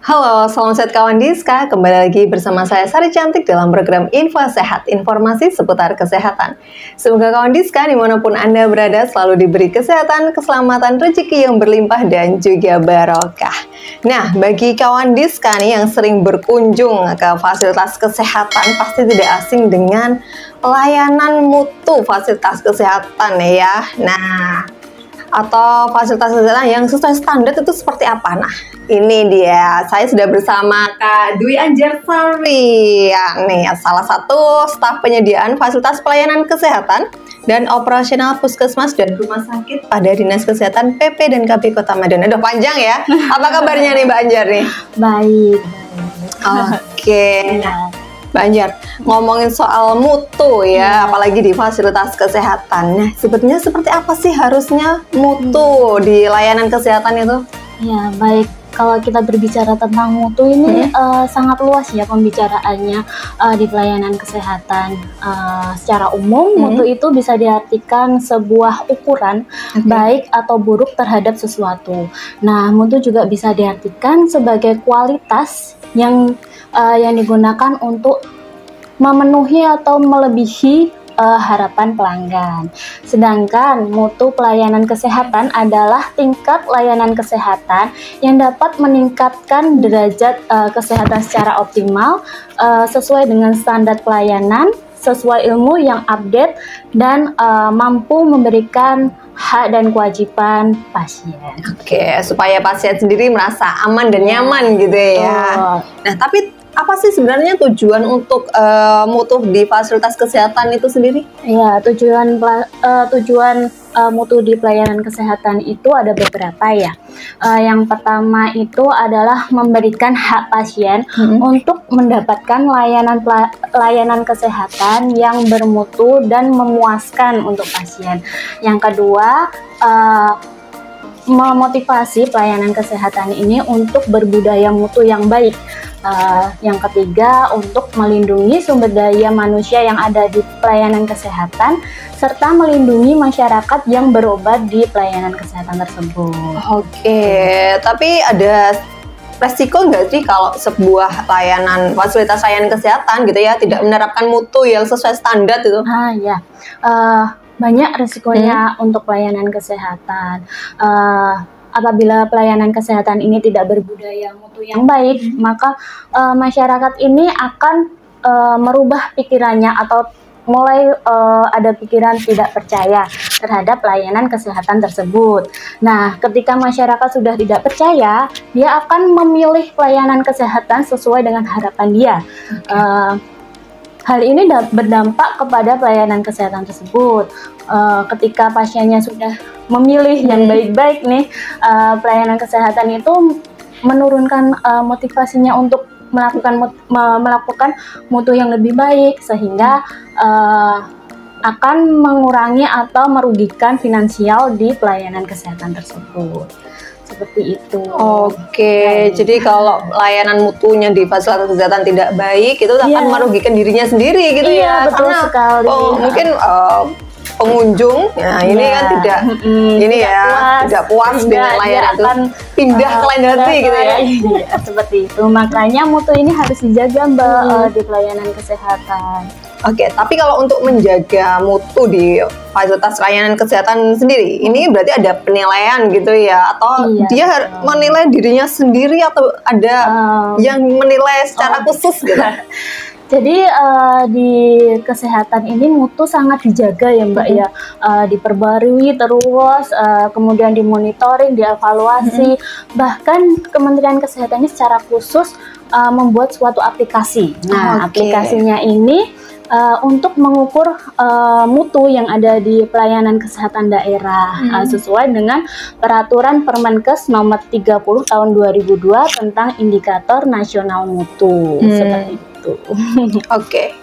Halo, salam sehat kawan Diska. Kembali lagi bersama saya Sari Cantik dalam program Info Sehat, informasi seputar kesehatan. Semoga kawan Diska dimanapun Anda berada selalu diberi kesehatan, keselamatan, rezeki yang berlimpah dan juga barokah. Nah, bagi kawan Diska nih yang sering berkunjung ke fasilitas kesehatan pasti tidak asing dengan layanan mutu fasilitas kesehatan ya. Nah, atau fasilitas kesehatan yang sesuai standar itu seperti apa? Nah, ini dia. Saya sudah bersama Kak Dwi Anjarsari, nih salah satu staf penyediaan fasilitas pelayanan kesehatan dan operasional puskesmas dan rumah sakit pada Dinas Kesehatan PP dan KB Kota Medan. Aduh, panjang ya. Apa kabarnya nih Mbak Anjar nih? Baik. Oke. Mbak Anjar, ngomongin soal mutu ya, apalagi di fasilitas kesehatan. Nah, sebetulnya seperti apa sih harusnya mutu di layanan kesehatan itu? Ya, baik. Kalau kita berbicara tentang mutu ini sangat luas ya pembicaraannya di pelayanan kesehatan. Secara umum, mutu itu bisa diartikan sebuah ukuran baik atau buruk terhadap sesuatu. Nah, mutu juga bisa diartikan sebagai kualitas yang digunakan untuk memenuhi atau melebihi harapan pelanggan. Sedangkan mutu pelayanan kesehatan adalah tingkat layanan kesehatan yang dapat meningkatkan derajat kesehatan secara optimal sesuai dengan standar pelayanan, sesuai ilmu yang update dan mampu memberikan hak dan kewajiban pasien. Oke, supaya pasien sendiri merasa aman dan nyaman gitu ya. Nah, tapi apa sih sebenarnya tujuan untuk mutu di fasilitas kesehatan itu sendiri? Ya, tujuan mutu di pelayanan kesehatan itu ada beberapa ya. Yang pertama itu adalah memberikan hak pasien untuk mendapatkan layanan kesehatan yang bermutu dan memuaskan untuk pasien. Yang kedua, memotivasi pelayanan kesehatan ini untuk berbudaya mutu yang baik. Yang ketiga, untuk melindungi sumber daya manusia yang ada di pelayanan kesehatan serta melindungi masyarakat yang berobat di pelayanan kesehatan tersebut. Oke, tapi ada resiko nggak sih kalau sebuah layanan fasilitas layanan kesehatan gitu ya tidak menerapkan mutu yang sesuai standar itu? Ya, banyak resikonya untuk pelayanan kesehatan. Apabila pelayanan kesehatan ini tidak berbudaya mutu yang baik, maka masyarakat ini akan merubah pikirannya atau mulai ada pikiran tidak percaya terhadap pelayanan kesehatan tersebut. Nah, ketika masyarakat sudah tidak percaya, dia akan memilih pelayanan kesehatan sesuai dengan harapan dia. Hal ini berdampak kepada pelayanan kesehatan tersebut. Ketika pasiennya sudah memilih yang baik-baik nih, pelayanan kesehatan itu menurunkan motivasinya untuk melakukan mutu yang lebih baik, sehingga akan mengurangi atau merugikan finansial di pelayanan kesehatan tersebut. Seperti itu. Oke, jadi kalau layanan mutunya di fasilitas kesehatan tidak baik, itu akan merugikan dirinya sendiri gitu ya. Betul karena sekali. Mungkin pengunjung, nah ini kan tidak puas dengan layanan itu, pindah ke lain hati gitu ya. Seperti itu. Makanya mutu ini harus dijaga Mbak di pelayanan kesehatan. Oke, tapi kalau untuk menjaga mutu di fasilitas layanan kesehatan sendiri, ini berarti ada penilaian gitu ya? Atau dia menilai dirinya sendiri atau ada yang menilai secara khusus gitu? Jadi di kesehatan ini mutu sangat dijaga ya Mbak ya, diperbarui terus, kemudian dimonitoring, dievaluasi, bahkan Kementerian Kesehatan ini secara khusus membuat suatu aplikasi. Nah, aplikasinya ini untuk mengukur mutu yang ada di pelayanan kesehatan daerah sesuai dengan peraturan Permenkes nomor 30 tahun 2002 tentang indikator nasional mutu. Seperti itu. Oke.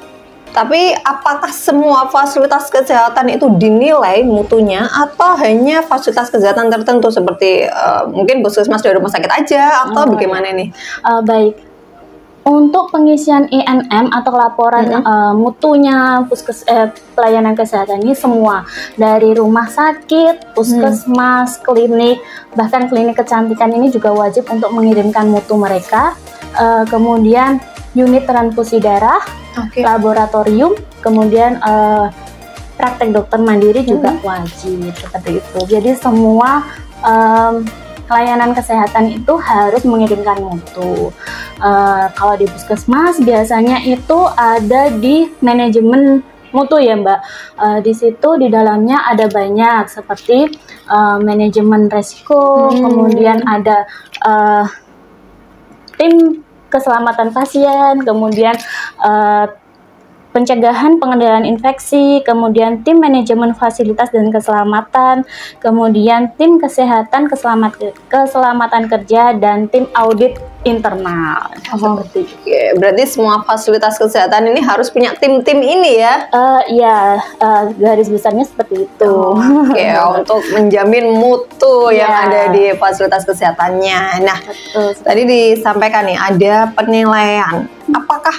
Tapi apakah semua fasilitas kesehatan itu dinilai mutunya atau hanya fasilitas kesehatan tertentu seperti mungkin puskesmas dari rumah sakit aja atau bagaimana nih? Baik. Untuk pengisian INM atau laporan mutunya pelayanan kesehatan ini semua dari rumah sakit, puskesmas, klinik, bahkan klinik kecantikan ini juga wajib untuk mengirimkan mutu mereka. Kemudian unit transfusi darah, laboratorium, kemudian praktek dokter mandiri juga wajib seperti itu. Jadi semua layanan kesehatan itu harus mengirimkan mutu. Kalau di puskesmas biasanya itu ada di manajemen mutu ya Mbak. Di situ di dalamnya ada banyak seperti manajemen resiko, kemudian ada tim keselamatan pasien, kemudian pencegahan pengendalian infeksi, kemudian tim manajemen fasilitas dan keselamatan, kemudian tim kesehatan keselamatan kerja, dan tim audit internal. Seperti itu. Berarti semua fasilitas kesehatan ini harus punya tim-tim ini ya? Garis besarnya seperti itu. Untuk menjamin mutu yang ada di fasilitas kesehatannya. Nah, tadi disampaikan nih ada penilaian. Apakah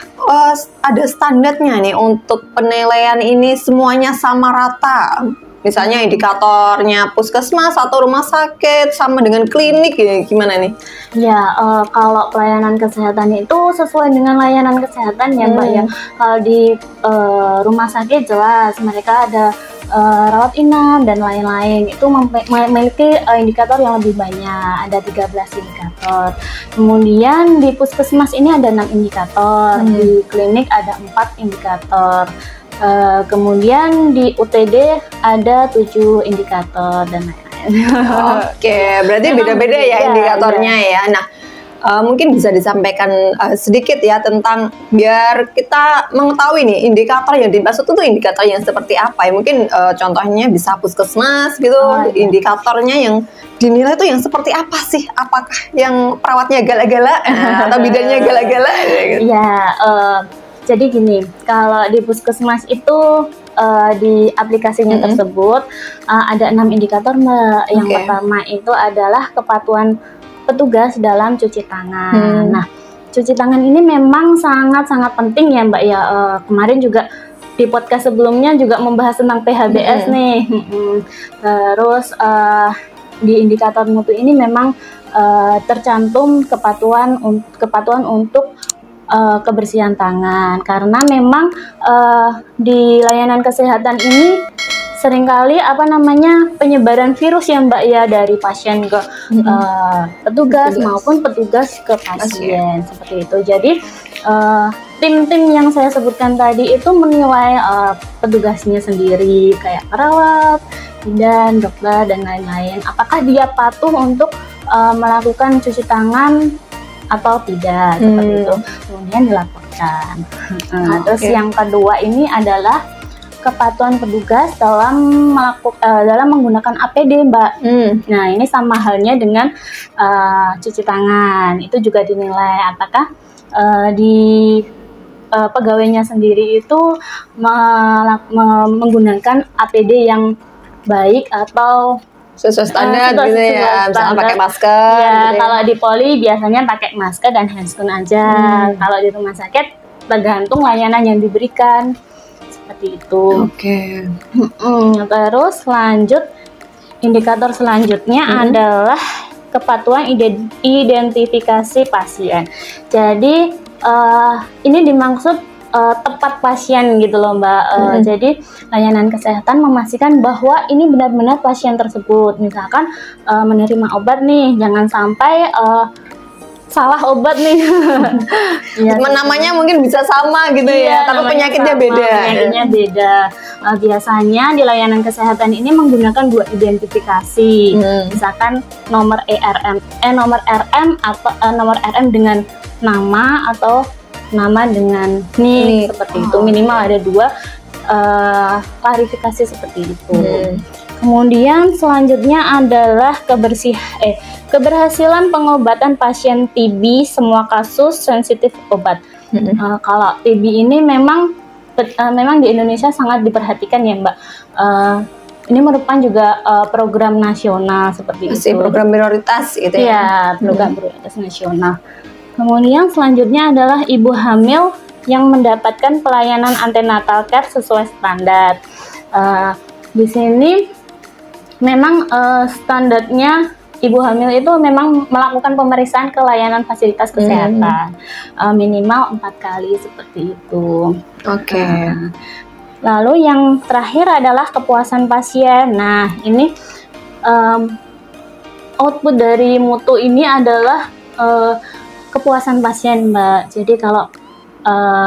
ada standarnya nih untuk penilaian ini semuanya sama rata? Misalnya indikatornya puskesmas atau rumah sakit sama dengan klinik ya, gimana nih? Ya, kalau pelayanan kesehatan itu sesuai dengan layanan kesehatan ya Mbak ya. Kalau di rumah sakit jelas mereka ada rawat inap dan lain-lain, itu memiliki indikator yang lebih banyak, ada 13 indikator. Kemudian di puskesmas ini ada 6 indikator, di klinik ada 4 indikator. Kemudian di UTD ada 7 indikator dan lain-lain. Berarti beda-beda ya indikatornya ya. Nah, mungkin bisa disampaikan sedikit ya tentang biar kita mengetahui nih indikator yang dimaksud itu indikator yang seperti apa ya. Mungkin contohnya bisa puskesmas gitu, indikatornya yang dinilai itu yang seperti apa sih? Apakah yang perawatnya gala-gala atau bidannya gala-gala? Jadi gini, kalau di puskesmas itu di aplikasinya tersebut ada 6 indikator Mbak. Yang pertama itu adalah kepatuhan petugas dalam cuci tangan. Nah, cuci tangan ini memang sangat-sangat penting ya Mbak ya. Kemarin juga di podcast sebelumnya juga membahas tentang PHBS nih. Terus di indikator mutu ini memang tercantum kepatuhan untuk kebersihan tangan, karena memang di layanan kesehatan ini seringkali penyebaran virus ya Mbak ya, dari pasien ke petugas maupun petugas ke pasien seperti itu. Jadi tim-tim yang saya sebutkan tadi itu menilai petugasnya sendiri kayak perawat, bidan, dokter dan lain-lain, apakah dia patuh untuk melakukan cuci tangan atau tidak, seperti itu. Kemudian dilaporkan. Terus yang kedua ini adalah kepatuhan petugas dalam menggunakan APD Mbak. Nah, ini sama halnya dengan cuci tangan, itu juga dinilai apakah di pegawainya sendiri itu menggunakan APD yang baik atau sesuai standar gitu ya, misalnya pakai masker. Kalau di poli biasanya pakai masker dan handscoon aja. Kalau di rumah sakit tergantung layanan yang diberikan seperti itu. Terus indikator selanjutnya adalah kepatuhan identifikasi pasien. Jadi ini dimaksud tepat pasien gitu loh Mbak. Jadi layanan kesehatan memastikan bahwa ini benar-benar pasien tersebut. Misalkan menerima obat nih, jangan sampai salah obat nih. Namanya mungkin bisa sama gitu ya, tapi penyakitnya beda. Biasanya di layanan kesehatan ini menggunakan 2 identifikasi. Misalkan nomor nomor RM dengan nama atau nama dengan NIK seperti itu. Minimal ada 2 klarifikasi seperti itu. Kemudian selanjutnya adalah keberhasilan pengobatan pasien TB semua kasus sensitif obat. Kalau TB ini memang di Indonesia sangat diperhatikan ya Mbak. Ini merupakan juga program nasional seperti itu. Program prioritas gitu ya? Program prioritas nasional. Kemudian selanjutnya adalah ibu hamil yang mendapatkan pelayanan antenatal care sesuai standar. Di sini memang standarnya ibu hamil itu memang melakukan pemeriksaan ke layanan fasilitas kesehatan minimal 4 kali seperti itu. Oke. Lalu yang terakhir adalah kepuasan pasien. Nah, ini output dari mutu ini adalah kepuasan pasien, Mbak. Jadi kalau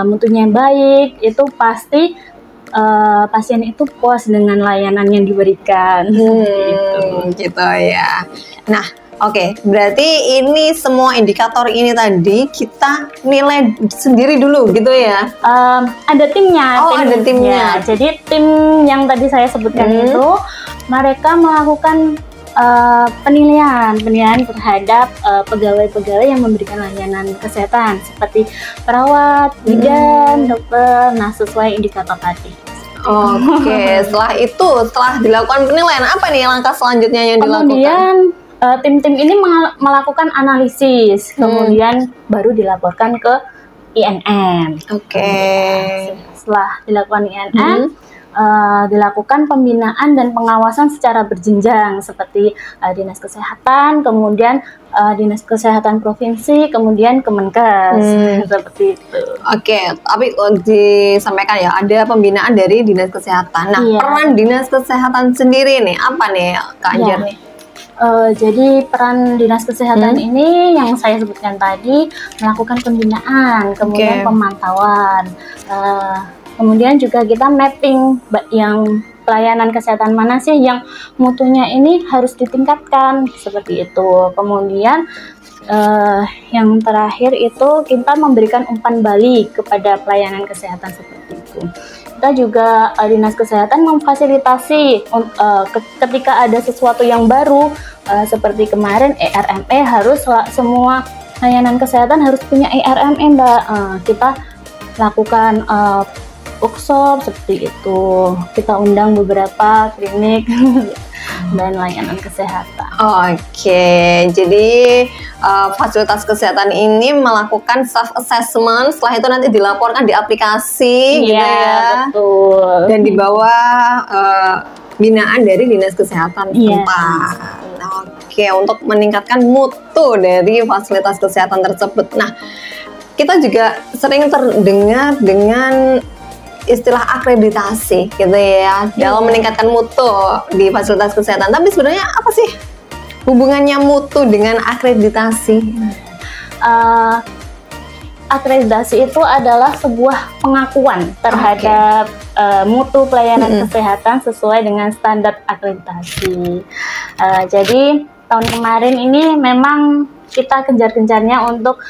mutunya baik, itu pasti pasien itu puas dengan layanan yang diberikan. Gitu ya. Nah, oke, berarti ini semua indikator ini tadi kita nilai sendiri dulu gitu ya? Ada timnya. Ada timnya. Jadi tim yang tadi saya sebutkan itu mereka melakukan penilaian terhadap pegawai-pegawai yang memberikan layanan kesehatan seperti perawat, bidan, dokter. Nah, sesuai indikator tadi. Oke, setelah dilakukan penilaian, apa nih langkah selanjutnya yang dilakukan? Kemudian tim-tim ini melakukan analisis, kemudian baru dilaporkan ke INN. Oke. Setelah dilakukan INN, dilakukan pembinaan dan pengawasan secara berjenjang seperti Dinas Kesehatan, kemudian Dinas Kesehatan Provinsi, kemudian Kemenkes, seperti itu. Oke, tapi disampaikan ya ada pembinaan dari Dinas Kesehatan. Nah, peran Dinas Kesehatan sendiri nih apa nih Kak Anjar nih? Jadi peran Dinas Kesehatan ini yang saya sebutkan tadi melakukan pembinaan, kemudian pemantauan. Kemudian juga kita mapping yang pelayanan kesehatan mana sih yang mutunya ini harus ditingkatkan seperti itu. Kemudian yang terakhir itu kita memberikan umpan balik kepada pelayanan kesehatan seperti itu. Kita juga Dinas Kesehatan memfasilitasi ketika ada sesuatu yang baru seperti kemarin ERME harus semua layanan kesehatan harus punya ERME, Mbak. Kita lakukan workshop seperti itu, kita undang beberapa klinik dan layanan kesehatan. Oke, jadi fasilitas kesehatan ini melakukan self assessment, setelah itu nanti dilaporkan di aplikasi, gitu ya. Betul. Dan di bawah binaan dari Dinas Kesehatan tempat. Oke, untuk meningkatkan mutu dari fasilitas kesehatan tersebut. Nah, kita juga sering terdengar dengan istilah akreditasi gitu ya dalam meningkatkan mutu di fasilitas kesehatan. Tapi sebenarnya apa sih hubungannya mutu dengan akreditasi? Akreditasi itu adalah sebuah pengakuan terhadap mutu pelayanan kesehatan sesuai dengan standar akreditasi. Jadi tahun kemarin ini memang kita gencar-gencarnya untuk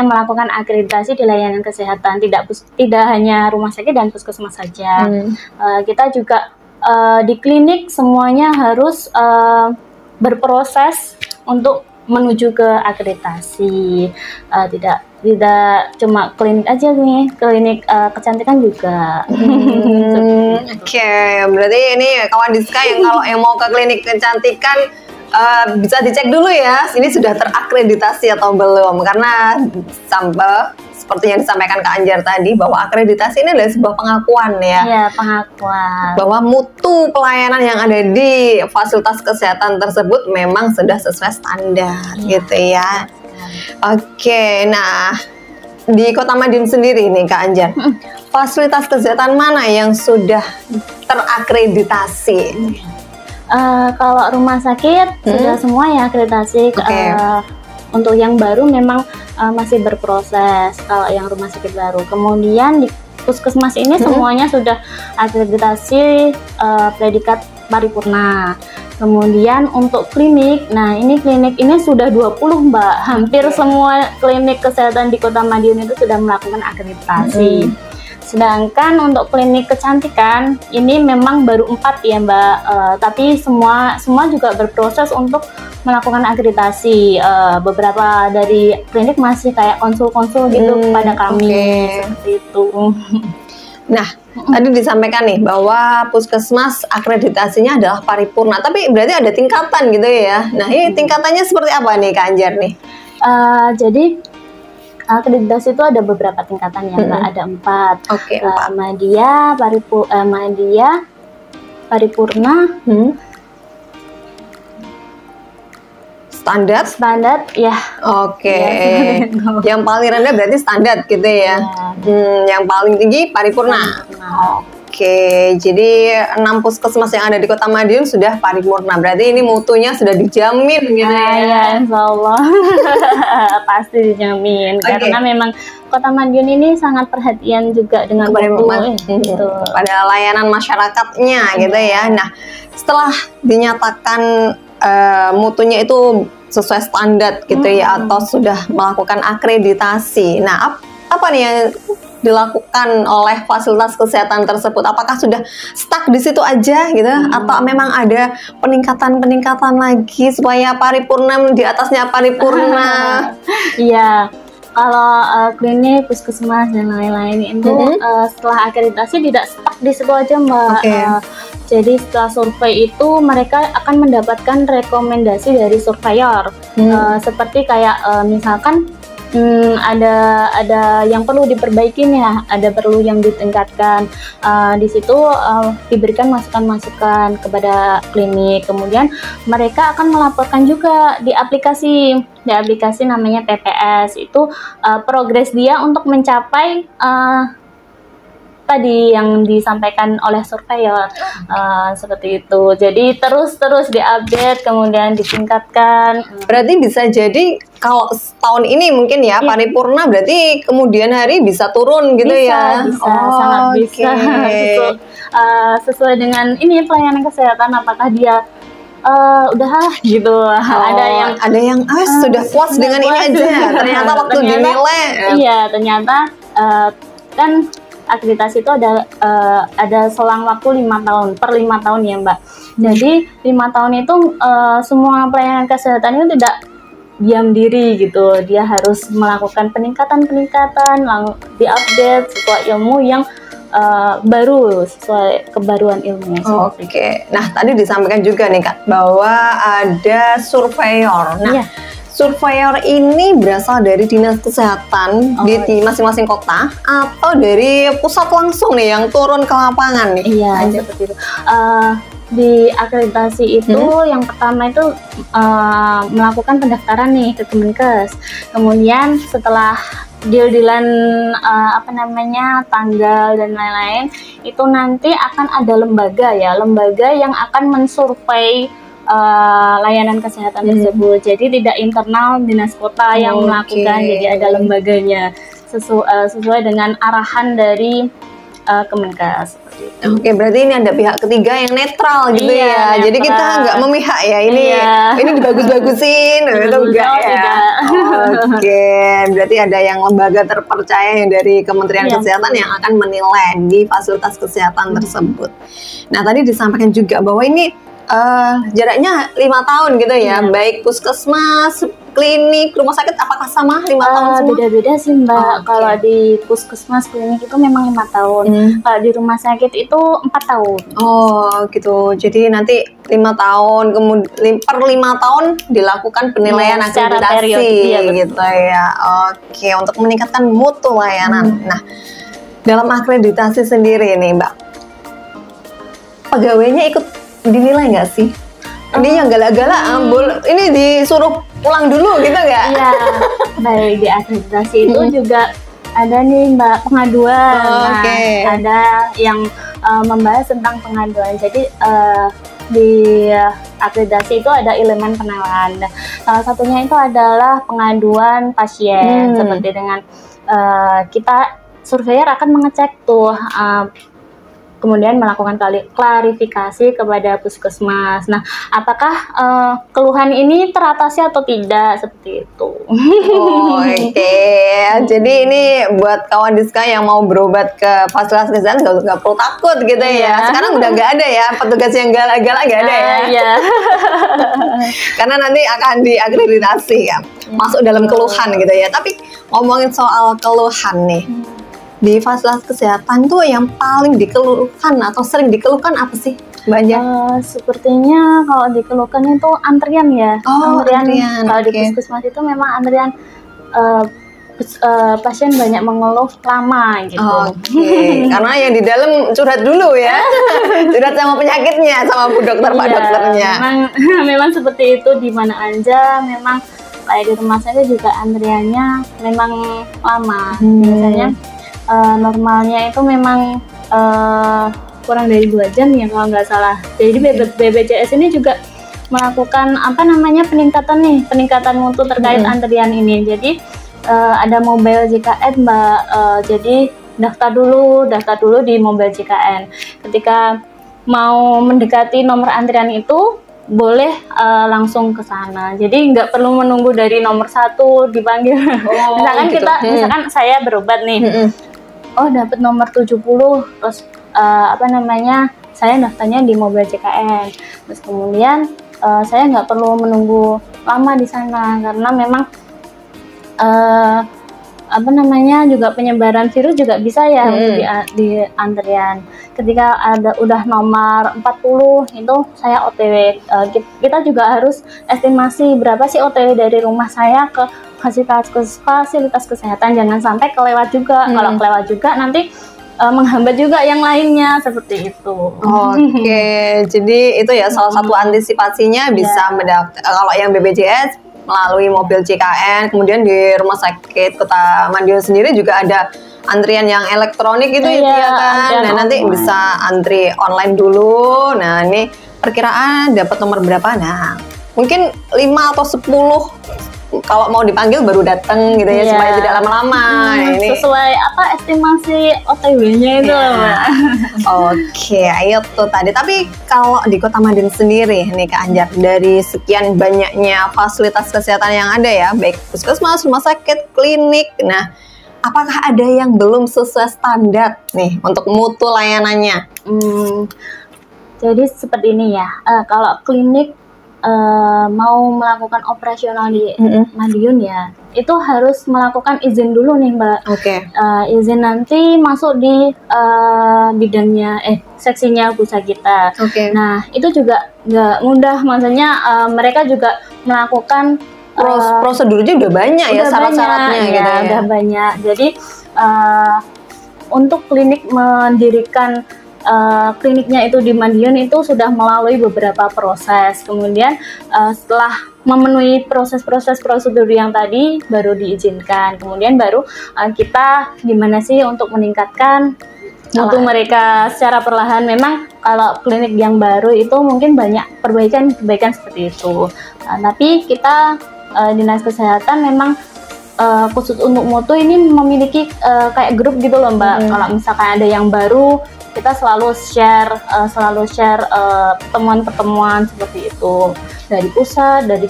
melakukan akreditasi di layanan kesehatan, tidak hanya rumah sakit dan puskesmas saja. Kita juga di klinik semuanya harus berproses untuk menuju ke akreditasi. Tidak cuma klinik aja nih, klinik kecantikan juga. Oke, berarti ini kawan Diska yang mau ke klinik kecantikan bisa dicek dulu ya, ini sudah terakreditasi atau belum, karena seperti yang disampaikan Kak Anjar tadi bahwa akreditasi ini adalah sebuah pengakuan ya. Iya, pengakuan bahwa mutu pelayanan yang ada di fasilitas kesehatan tersebut memang sudah sesuai standar gitu ya. Oke, nah di Kota Madiun sendiri nih Kak Anjar, fasilitas kesehatan mana yang sudah terakreditasi? Kalau rumah sakit sudah semua ya akreditasi. Untuk yang baru memang masih berproses kalau yang rumah sakit baru. Kemudian di puskesmas ini semuanya sudah akreditasi predikat paripurna. Kemudian untuk klinik, nah ini klinik ini sudah 20 Mbak. Hampir semua klinik kesehatan di Kota Madiun itu sudah melakukan akreditasi. Sedangkan untuk klinik kecantikan ini memang baru 4 ya Mbak, tapi semua juga berproses untuk melakukan akreditasi. Beberapa dari klinik masih kayak konsul-konsul gitu kepada kami, seperti itu. Nah, tadi disampaikan nih bahwa puskesmas akreditasinya adalah paripurna, tapi berarti ada tingkatan gitu ya. Nah, ini tingkatannya seperti apa nih Kak Anjar nih? Jadi akreditasi itu ada beberapa tingkatan ya, Mbak. Ada 4. Oke, 4. Madya, paripurna, standar, ya. Oke. Ya, Yang paling rendah berarti standar gitu ya. Yang paling tinggi paripurna. Oke, jadi 6 puskesmas yang ada di Kota Madiun sudah paripurna. Berarti ini mutunya sudah dijamin gitu ya. Ya, insya Allah pasti dijamin. Karena memang Kota Madiun ini sangat perhatian juga dengan gitu. Pada layanan masyarakatnya gitu ya. Nah, setelah dinyatakan mutunya itu sesuai standar gitu ya, atau sudah melakukan akreditasi. Nah, apa nih yang dilakukan oleh fasilitas kesehatan tersebut? Apakah sudah stuck di situ aja gitu, atau memang ada peningkatan lagi supaya paripurna di atasnya paripurna? Iya. Kalau klinik, puskesmas dan lain-lain itu setelah akreditasi tidak stuck di situ aja, Mbak. Jadi setelah survei itu mereka akan mendapatkan rekomendasi dari surveyor, seperti kayak misalkan ada yang perlu diperbaiki ya, ada perlu yang ditingkatkan. Di situ diberikan masukan-masukan kepada klinik. Kemudian mereka akan melaporkan juga di aplikasi namanya PPS. Itu progres dia untuk mencapai tadi yang disampaikan oleh surveyor, seperti itu. Jadi terus diupdate, kemudian ditingkatkan. Berarti bisa jadi kalau tahun ini mungkin ya paripurna, berarti kemudian hari bisa turun gitu ya? Bisa, sangat bisa. Sesuai dengan ini pelayanan kesehatan, apakah dia udah gitu. Ada yang sudah puas dengan ini aja. Ternyata waktu dinilai. Iya, ternyata kan akreditasi itu ada selang waktu 5 tahun, per 5 tahun ya, Mbak. Jadi 5 tahun itu semua pelayanan kesehatan itu tidak diam diri gitu. Dia harus melakukan peningkatan, diupdate sesuai ilmu yang baru, sesuai kebaruan ilmu. Oke. Nah, tadi disampaikan juga nih Kak bahwa ada surveyor. Nah, surveyor ini berasal dari dinas kesehatan di masing-masing kota atau dari pusat langsung nih yang turun ke lapangan nih? Iya, seperti itu. Di akreditasi itu yang pertama itu melakukan pendaftaran nih ke Kemenkes. Kemudian setelah deal-dealan tanggal dan lain-lain, itu nanti akan ada lembaga yang akan mensurvei layanan kesehatan tersebut. Jadi tidak internal dinas kota yang melakukan, jadi ada lembaganya sesuai dengan arahan dari Kemenkes. Oke, berarti ini ada pihak ketiga yang netral gitu ya. Netral. Jadi kita nggak memihak ya, ini dibagus-bagusin itu enggak ya. Oke, berarti ada yang lembaga terpercaya yang dari Kementerian Kesehatan yang akan menilai di fasilitas kesehatan tersebut. Nah, tadi disampaikan juga bahwa ini jaraknya 5 tahun gitu ya, baik puskesmas, klinik, rumah sakit, apakah sama 5 tahun semua? Beda-beda sih, Mbak. Kalau di puskesmas, klinik itu memang 5 tahun. Kalau di rumah sakit itu 4 tahun. Oh gitu, jadi nanti 5 tahun, kemudian per 5 tahun dilakukan penilaian akreditasi gitu ya. Oke, untuk meningkatkan mutu layanan. Nah, dalam akreditasi sendiri nih Mbak, pegawainya ikut dinilai nggak sih? Ini yang galak-galak, ini disuruh pulang dulu gitu nggak? Iya, baik, di akreditasi itu juga ada nih Mbak pengaduan. Ada yang membahas tentang pengaduan. Jadi di akreditasi itu ada elemen penilaian. Salah satunya itu adalah pengaduan pasien, seperti dengan kita surveyor akan mengecek tuh. Kemudian melakukan klarifikasi kepada puskesmas. Nah, apakah keluhan ini teratasi atau tidak, seperti itu. Oke. Jadi ini buat kawan Diska yang mau berobat ke fasilitas kesehatan nggak perlu takut gitu ya. Sekarang udah nggak ada ya petugas yang galak-galak, nggak ada ya. Iya. Karena nanti akan diakreditasi ya, masuk dalam keluhan gitu ya. Tapi ngomongin soal keluhan nih. Di fasilitas kesehatan tuh yang paling dikeluhkan atau sering dikeluhkan apa sih? Mbak Anja? Sepertinya kalau dikeluhkan itu antrian ya. Oh, antrian. Kalau di puskesmas itu memang antrian, pasien banyak mengeluh lama gitu. Oke, karena yang di dalam curhat dulu ya, curhat sama penyakitnya, sama Bu Dokter, Pak Dokternya. Memang seperti itu di mana aja. Memang kayak di rumah saya juga antriannya memang lama. Biasanya normalnya itu memang kurang dari 2 jam ya kalau nggak salah. Jadi BPJS ini juga melakukan peningkatan mutu terkait antrian ini. Jadi ada mobile JKN Mbak, jadi daftar dulu di mobile JKN. Ketika mau mendekati nomor antrian itu boleh langsung ke sana. Jadi nggak perlu menunggu dari nomor 1 dipanggil. Misalkan gitu. Misalkan saya berobat nih, dapat nomor 70, terus saya daftarnya di mobile JKN. Terus kemudian saya nggak perlu menunggu lama di sana karena memang juga penyebaran virus juga bisa ya untuk di antrian. Ketika udah nomor 40 itu saya OTW. Kita juga harus estimasi berapa sih OTW dari rumah saya ke fasilitas kesehatan, jangan sampai kelewat juga. Kalau kelewat juga nanti menghambat juga yang lainnya, seperti itu. Oke, jadi itu ya salah satu antisipasinya bisa mendaftar. Kalau yang BPJS melalui mobil JKN, kemudian di Rumah Sakit Kota Madiun sendiri juga ada antrian yang elektronik gitu ya kan. Nah, nanti bisa antri online dulu. Nah, ini perkiraan dapat nomor berapa? Nah, mungkin 5 atau 10 kalau mau dipanggil baru datang gitu ya, supaya tidak lama-lama. Ini sesuai estimasi OTW-nya itu Mbak. Oke, itu tadi. Tapi kalau di Kota Madiun sendiri nih Kak Anjar, dari sekian banyaknya fasilitas kesehatan yang ada ya, baik puskesmas, rumah sakit, klinik. Nah, apakah ada yang belum sesuai standar nih untuk mutu layanannya? Jadi seperti ini ya. Kalau klinik mau melakukan operasional di Madiun ya, itu harus melakukan izin dulu nih Mbak. Izin nanti masuk di bidangnya seksinya pusat kita. Nah, itu juga nggak mudah, maksudnya mereka juga melakukan prosedurnya udah banyak ya, syarat-syaratnya gitu ya. Udah banyak. Jadi untuk klinik mendirikan kliniknya itu di Madiun itu sudah melalui beberapa proses. Kemudian setelah memenuhi proses-proses prosedur yang tadi baru diizinkan. Kemudian baru kita gimana sih untuk meningkatkan mutu mereka secara perlahan. Memang kalau klinik yang baru itu mungkin banyak perbaikan seperti itu. Tapi kita Dinas Kesehatan memang khusus untuk mutu ini memiliki kayak grup gitu loh Mbak. Kalau misalkan ada yang baru, kita selalu share pertemuan-pertemuan seperti itu dari pusat, dari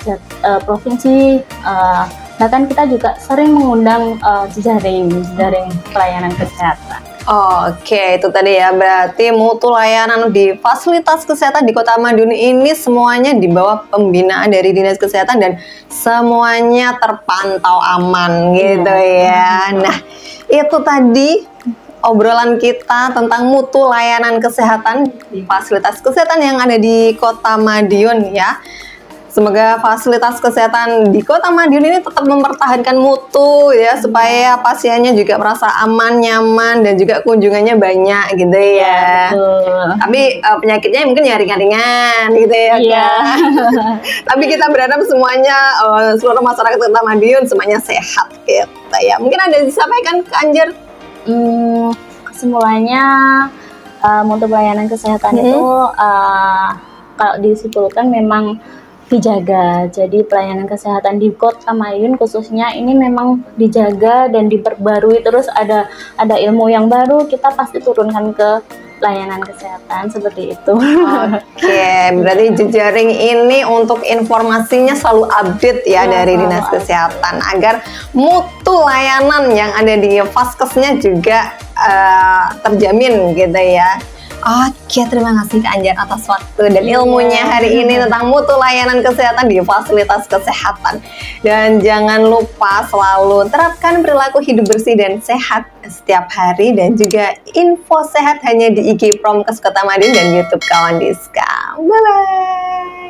provinsi, bahkan kita juga sering mengundang jejaring pelayanan kesehatan. Oke, itu tadi ya, berarti mutu layanan di fasilitas kesehatan di Kota Madiun ini semuanya di bawah pembinaan dari Dinas Kesehatan dan semuanya terpantau aman gitu ya. Nah, itu tadi obrolan kita tentang mutu layanan kesehatan di fasilitas kesehatan yang ada di Kota Madiun ya. Semoga fasilitas kesehatan di Kota Madiun ini tetap mempertahankan mutu ya, supaya pasiennya juga merasa aman, nyaman, dan juga kunjungannya banyak gitu ya. Tapi penyakitnya mungkin ya ringan-ringan gitu ya. Tapi kita berharap semuanya, seluruh masyarakat Kota Madiun semuanya sehat gitu ya. Mungkin ada yang disampaikan ke Anjar? Kesimpulannya mutu pelayanan kesehatan itu kalau disimpulkan memang dijaga. Jadi pelayanan kesehatan di Kota Madiun khususnya ini memang dijaga dan diperbarui terus. Ada ilmu yang baru kita pasti turunkan ke pelayanan kesehatan seperti itu. Oke, berarti jejaring ini untuk informasinya selalu update ya dari Dinas Kesehatan agar mutu layanan yang ada di Faskesnya juga terjamin gitu ya. Oke, terima kasih Kak Anjar atas waktu dan ilmunya hari ini tentang mutu layanan kesehatan di fasilitas kesehatan. Dan jangan lupa selalu terapkan perilaku hidup bersih dan sehat setiap hari, dan juga info sehat hanya di IG Promkes Kota Madiun dan YouTube Kawan Diska. Bye-bye.